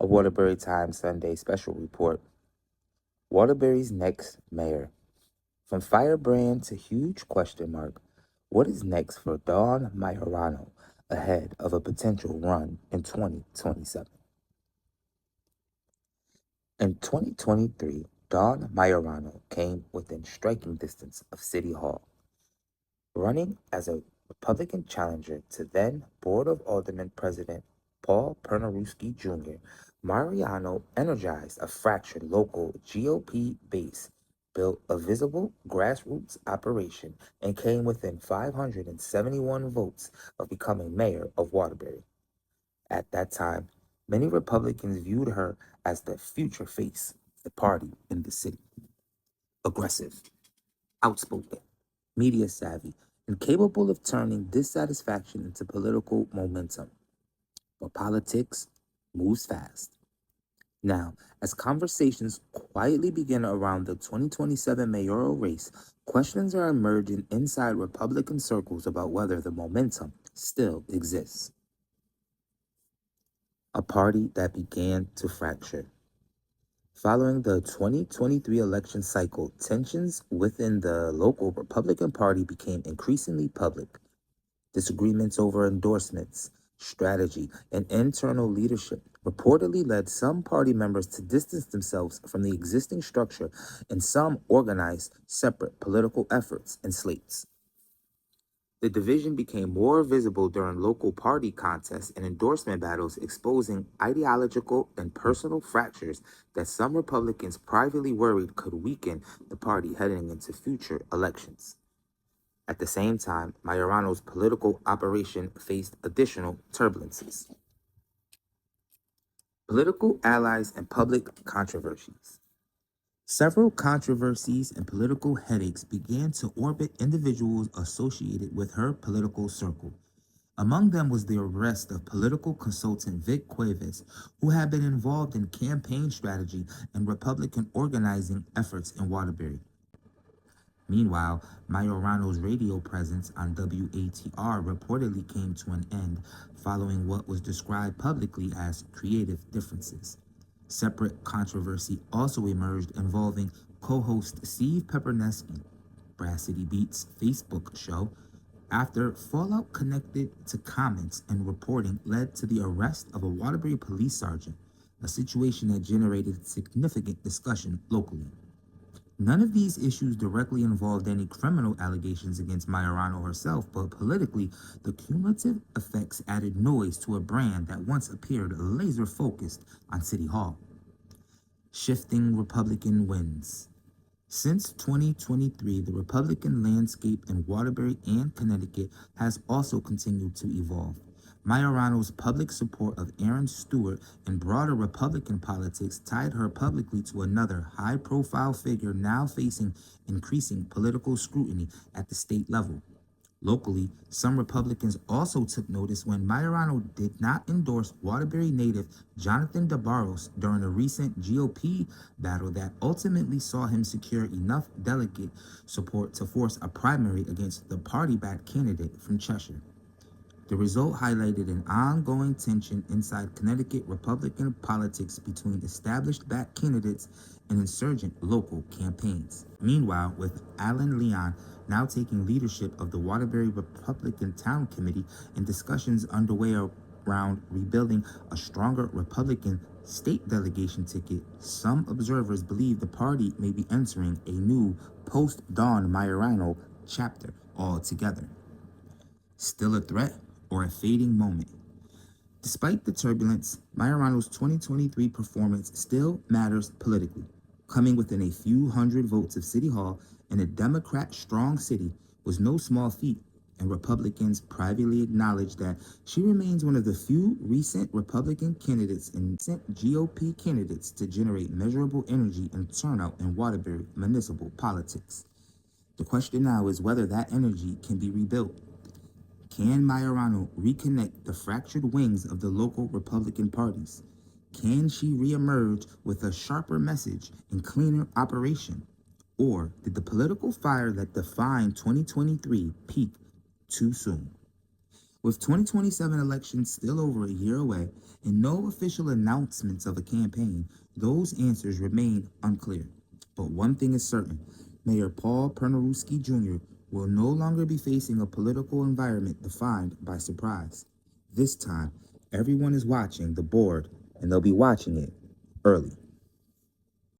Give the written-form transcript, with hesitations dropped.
A Waterbury Times Sunday special report. Waterbury's next mayor. From Firebrand to huge question mark, what is next for Dawn Maiorano ahead of a potential run in 2027? In 2023, Dawn Maiorano came within striking distance of City Hall, running as a Republican challenger to then Board of Aldermen President Paul Pernaruski Jr., Mariano energized a fractured local GOP base, built a visible grassroots operation, and came within 571 votes of becoming mayor of Waterbury. At that time, many Republicans viewed her as the future face of the party in the city. Aggressive, outspoken, media savvy, and capable of turning dissatisfaction into political momentum. But politics moves fast. Now, as conversations quietly begin around the 2027 mayoral race, questions are emerging inside Republican circles about whether the momentum still exists. A party that began to fracture. Following the 2023 election cycle, tensions within the local Republican Party became increasingly public. Disagreements over endorsements, strategy, and internal leadership reportedly led some party members to distance themselves from the existing structure, and some organized separate political efforts and slates. The division became more visible during local party contests and endorsement battles, exposing ideological and personal fractures that some Republicans privately worried could weaken the party heading into future elections. At the same time, Maiorano's political operation faced additional turbulences. Political allies and public controversies. Several controversies and political headaches began to orbit individuals associated with her political circle. Among them was the arrest of political consultant Vic Cuevas, who had been involved in campaign strategy and Republican organizing efforts in Waterbury. Meanwhile, Maiorano's radio presence on WATR reportedly came to an end following what was described publicly as creative differences. Separate controversy also emerged involving co-host Steve Peppernesky, Brass City Beat's Facebook show, after fallout connected to comments and reporting led to the arrest of a Waterbury police sergeant, a situation that generated significant discussion locally. None of these issues directly involved any criminal allegations against Maiorano herself, but politically, the cumulative effects added noise to a brand that once appeared laser-focused on City Hall. Shifting Republican winds. Since 2023, the Republican landscape in Waterbury and Connecticut has also continued to evolve. Maiorano's public support of Aaron Stewart and broader Republican politics tied her publicly to another high-profile figure now facing increasing political scrutiny at the state level. Locally, some Republicans also took notice when Maiorano did not endorse Waterbury native Jonathan DeBarros during a recent GOP battle that ultimately saw him secure enough delegate support to force a primary against the party-backed candidate from Cheshire. The result highlighted an ongoing tension inside Connecticut Republican politics between established backed candidates and insurgent local campaigns. Meanwhile, with Alan Leon now taking leadership of the Waterbury Republican Town Committee and discussions underway around rebuilding a stronger Republican state delegation ticket, some observers believe the party may be entering a new post-Dawn Maiorano chapter altogether. Still a threat or a fading moment? Despite the turbulence, Maiorano's 2023 performance still matters politically. Coming within a few hundred votes of City Hall in a Democrat-strong city was no small feat, and Republicans privately acknowledge that she remains one of the few recent Republican candidates and recent GOP candidates to generate measurable energy and turnout in Waterbury municipal politics. The question now is whether that energy can be rebuilt. Can Maiorano reconnect the fractured wings of the local Republican parties? Can she reemerge with a sharper message and cleaner operation? Or did the political fire that defined 2023 peak too soon? With 2027 elections still over a year away and no official announcements of a campaign, those answers remain unclear. But one thing is certain, Mayor Paul Pernaruski Jr. will no longer be facing a political environment defined by surprise. This time, everyone is watching the board, and they'll be watching it early.